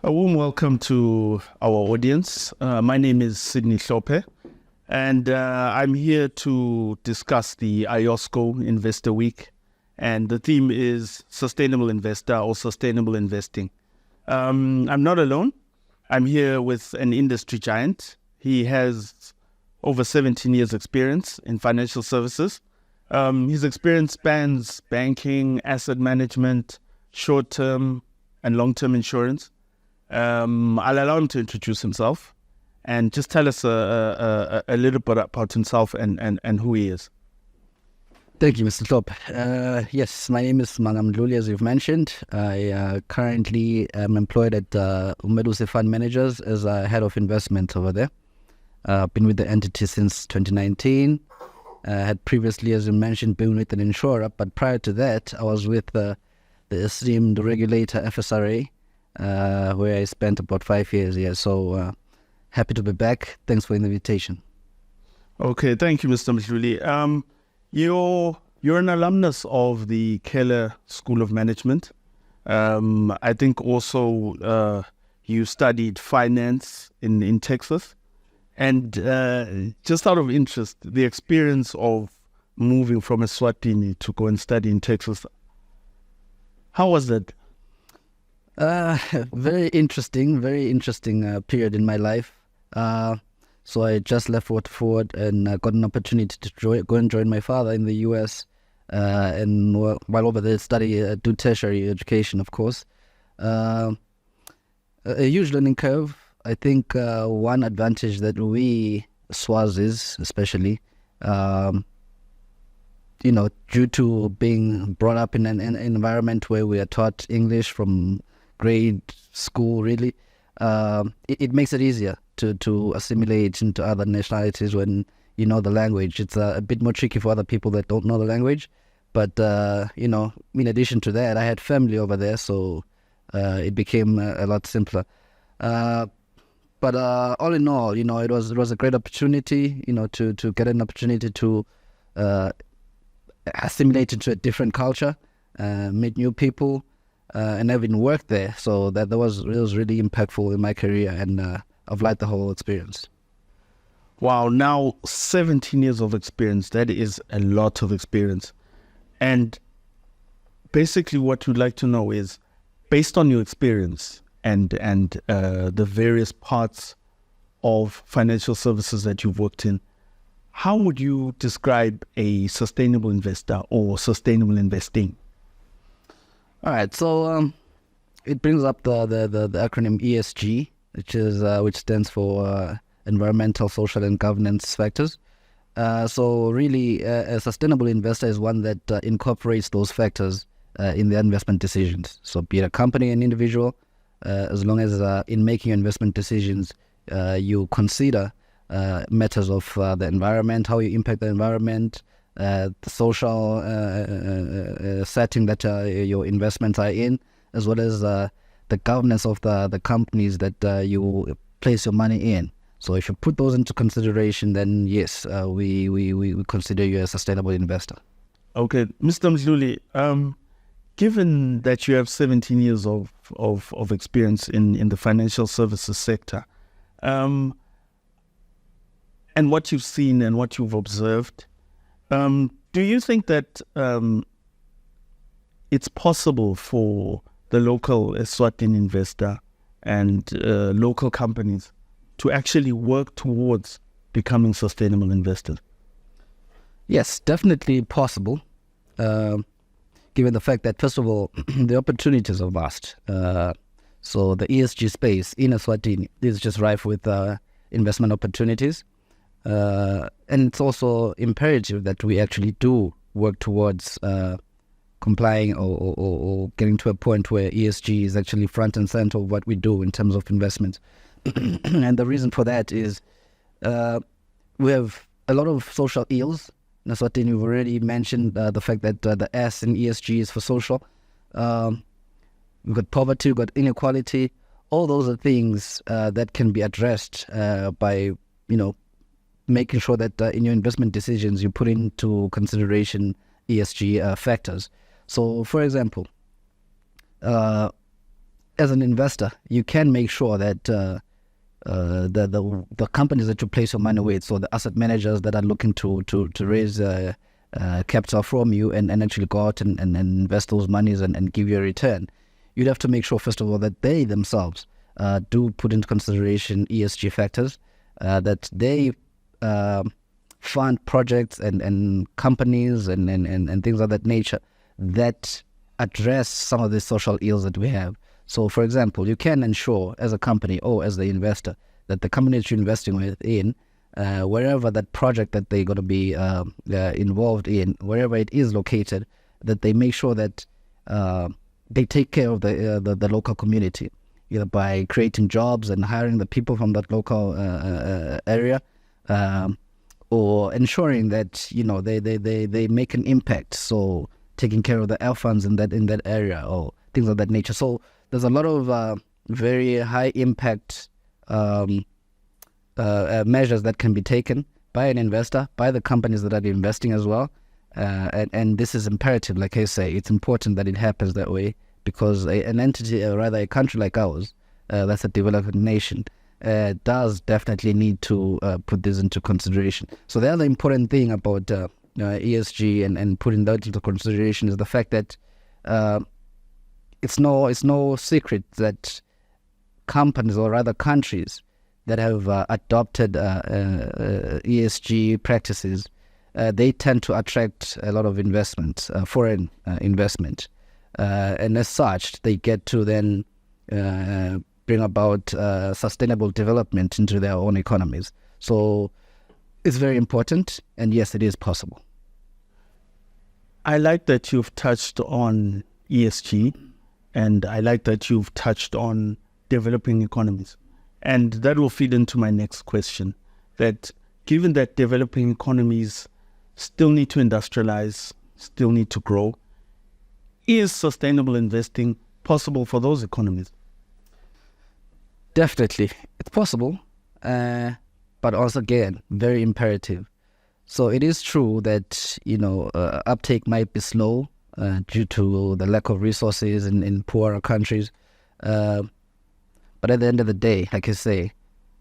A warm welcome to our audience. My name is Sydney Hlope, and I'm here to discuss the IOSCO Investor Week, and the theme is Sustainable Investor or Sustainable Investing. I'm not alone. I'm here with an industry giant. He has over 17 years experience in financial services. His experience spans banking, asset management, short-term and long-term insurance. I'll allow him to introduce himself and just tell us a little bit about himself and who he is. Thank you, Mr. Hlop. Yes, my name is Mangam Mdluli, as you've mentioned. I currently am employed at Umelusi Fund Managers as a head of investment over there. Been with the entity since 2019. Had previously, as you mentioned, been with an insurer, but prior to that, I was with the esteemed regulator FSRA, where I spent about 5 years here. So happy to be back. Thanks for the invitation. Okay, thank you, Mr. Mdluli. You're an alumnus of the Keller School of Management. I think also you studied finance in Texas. And just out of interest, the experience of moving from Eswatini to go and study in Texas, how was that? Very interesting period in my life. So I just left Waterford and got an opportunity to go and join my father in the US. And while over there, do tertiary education, of course. A huge learning curve. I think one advantage that we Swazis, especially, due to being brought up in an environment where we are taught English from grade school, really, it makes it easier to assimilate into other nationalities when you know the language. It's a bit more tricky for other people that don't know the language. But, in addition to that, I had family over there, so it became a lot simpler. But all in all, it was a great opportunity, to get an opportunity to assimilate into a different culture, meet new people, and having worked there. So it was really impactful in my career, and I've liked the whole experience. Wow, now 17 years of experience, that is a lot of experience. And basically what we'd like to know is, based on your experience and the various parts of financial services that you've worked in, how would you describe a sustainable investor or sustainable investing? All right, so it brings up the acronym ESG, which stands for environmental, social, and governance factors. So really, a sustainable investor is one that incorporates those factors in their investment decisions. So be it a company, an individual, as long as in making investment decisions, you consider matters of the environment, how you impact the environment, the social setting that your investments are in, as well as the governance of the companies that you place your money in. So if you put those into consideration, then yes, we consider you a sustainable investor. Okay, Mr. Mdluli, given that you have 17 years of experience in the financial services sector, and what you've seen and what you've observed, do you think that it's possible for the local Eswatini investor and local companies to actually work towards becoming sustainable investors? Yes, definitely possible. Given the fact that, first of all, the opportunities are vast. So the ESG space in Eswatini is just rife with investment opportunities. And it's also imperative that we actually do work towards complying or getting to a point where ESG is actually front and center of what we do in terms of investment. And the reason for that is we have a lot of social ills. In Eswatini, we've already mentioned the fact that the S in ESG is for social. We've got poverty, we've got inequality. All those are things that can be addressed by, making sure that in your investment decisions you put into consideration ESG factors. So, for example, as an investor, you can make sure that the companies that you place your money with, so the asset managers that are looking to raise capital from you and actually go out and invest those monies and give you a return, you'd have to make sure, first of all, that they themselves do put into consideration ESG factors, that they fund projects and companies and things of that nature that address some of the social ills that we have. So, for example, you can ensure as a company or as the investor that the company that you're investing in, wherever that project that they're going to be involved in, wherever it is located, that they make sure that they take care of the local community, either by creating jobs and hiring the people from that local area, or ensuring that they make an impact. So taking care of the orphans in that area or things of that nature. So there's a lot of very high impact measures that can be taken by an investor, by the companies that are investing as well. And this is imperative, like I say, it's important that it happens that way, because an entity, or rather a country like ours, that's a developing nation, does definitely need to put this into consideration. So the other important thing about ESG and putting that into consideration is the fact that it's no secret that companies, or rather countries, that have adopted ESG practices, they tend to attract a lot of investment, foreign investment. And as such, they get to then bring about sustainable development into their own economies. So it's very important, and yes, it is possible. I like that you've touched on ESG, and I like that you've touched on developing economies. And that will feed into my next question, that given that developing economies still need to industrialize, still need to grow, is sustainable investing possible for those economies? Definitely, it's possible, but also, again, very imperative. So it is true that uptake might be slow due to the lack of resources in poorer countries. But at the end of the day, like I say,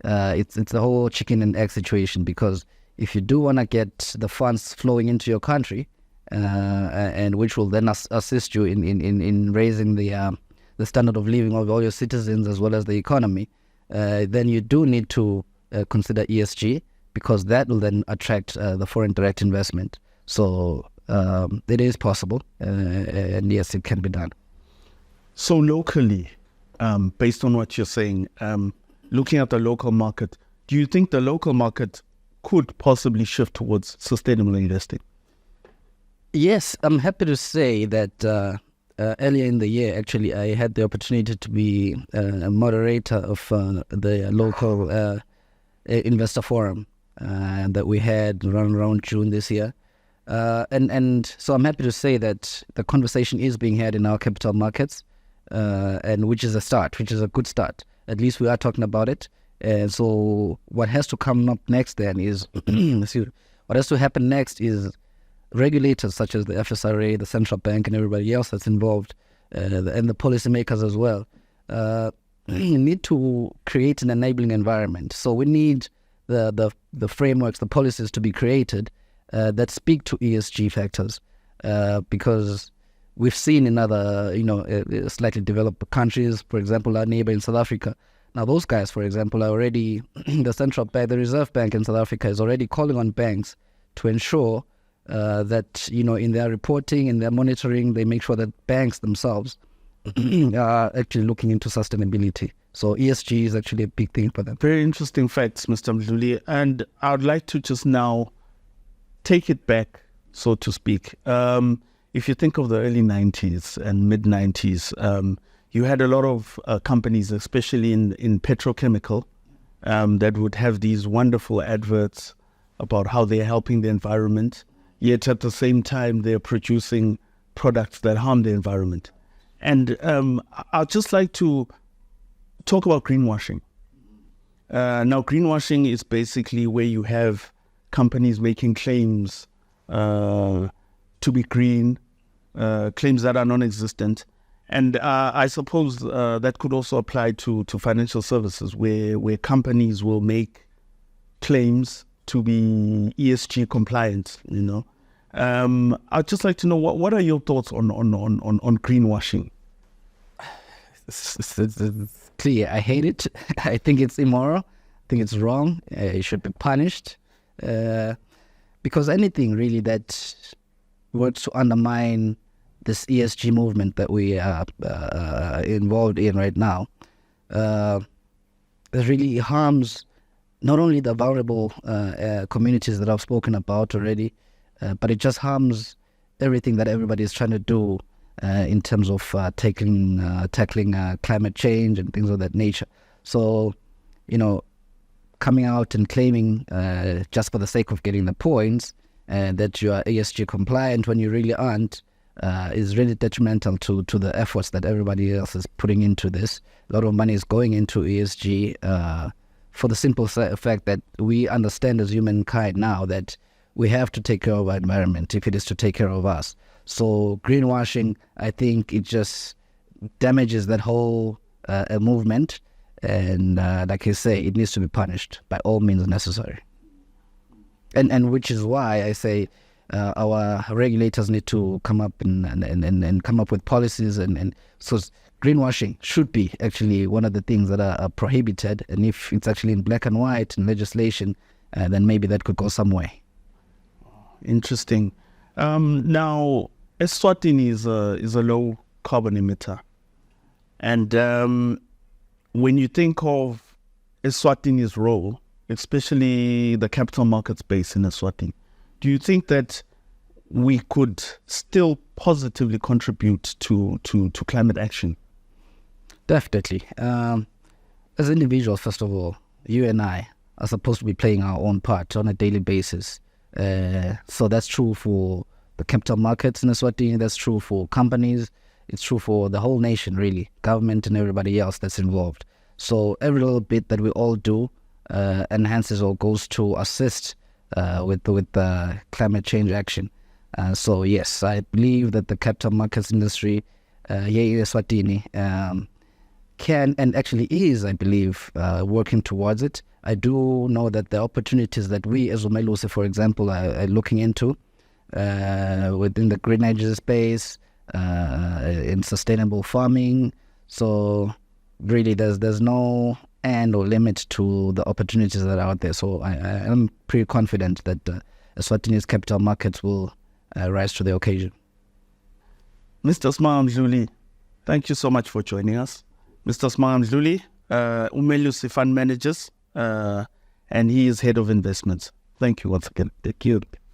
it's the whole chicken and egg situation, because if you do want to get the funds flowing into your country, and which will then assist you in raising the standard of living of all your citizens as well as the economy, then you do need to consider ESG, because that will then attract the foreign direct investment. So it is possible, and yes, it can be done. So locally, based on what you're saying, looking at the local market, do you think the local market could possibly shift towards sustainable investing? Yes, I'm happy to say that earlier in the year, actually, I had the opportunity to be a moderator of the local investor forum that we had around June this year. And so I'm happy to say that the conversation is being had in our capital markets, and which is a good start. At least we are talking about it. And so what has to come up next then is, what has to happen next is regulators such as the FSRA, the central bank, and everybody else that's involved, and the policymakers as well, need to create an enabling environment. So we need the frameworks, the policies to be created that speak to ESG factors, because we've seen in other, slightly developed countries, for example, our neighbor in South Africa. Now, those guys, for example, are already, the central bank, the Reserve Bank in South Africa is already calling on banks to ensure that, in their reporting, in their monitoring, they make sure that banks themselves are actually looking into sustainability. So ESG is actually a big thing for them. Very interesting facts, Mr. Mdluli. And I would like to just now take it back, so to speak. If you think of the early 90s and mid 90s, you had a lot of companies, especially in petrochemical, that would have these wonderful adverts about how they're helping the environment, yet at the same time they're producing products that harm the environment. And I'd just like to talk about greenwashing. Now, greenwashing is basically where you have companies making claims to be green, claims that are non-existent. And I suppose that could also apply to financial services, where companies will make claims to be ESG compliant. I'd just like to know what are your thoughts on greenwashing? It's clear. I hate it. I think it's immoral. I think it's wrong. It should be punished. Because anything really that were to undermine this ESG movement that we are involved in right now, it really harms not only the vulnerable communities that I've spoken about already, but it just harms everything that everybody is trying to do in terms of tackling climate change and things of that nature. So, coming out and claiming just for the sake of getting the points that you are ESG compliant when you really aren't is really detrimental to the efforts that everybody else is putting into this. A lot of money is going into ESG for the simple fact that we understand as humankind now that we have to take care of our environment if it is to take care of us. So greenwashing, I think it just damages that whole movement. And like I say, it needs to be punished by all means necessary. And which is why I say our regulators need to come up and come up with policies. And so greenwashing should be actually one of the things that are prohibited. And if it's actually in black and white in legislation, then maybe that could go some way. Interesting. Now, Eswatini is a low carbon emitter. And when you think of Eswatini's role, especially the capital market space in Eswatini, do you think that we could still positively contribute to climate action? Definitely. As individuals, first of all, you and I are supposed to be playing our own part on a daily basis. So that's true for the capital markets in Eswatini, that's true for companies, it's true for the whole nation, really, government and everybody else that's involved. So every little bit that we all do enhances or goes to assist with the climate change action. So yes, I believe that the capital markets industry here in Eswatini can and actually is, I believe, working towards it. I do know that the opportunities that we as Umelusi, for example, are looking into within the green energy space, in sustainable farming. So really there's no end or limit to the opportunities that are out there. So I am pretty confident that Eswatini's capital markets will rise to the occasion. Mr. Smile Mdluli, thank you so much for joining us. Mr. Smile Mdluli, Umelusi Fund Managers, and he is Head of Investments. Thank you once again. Thank you.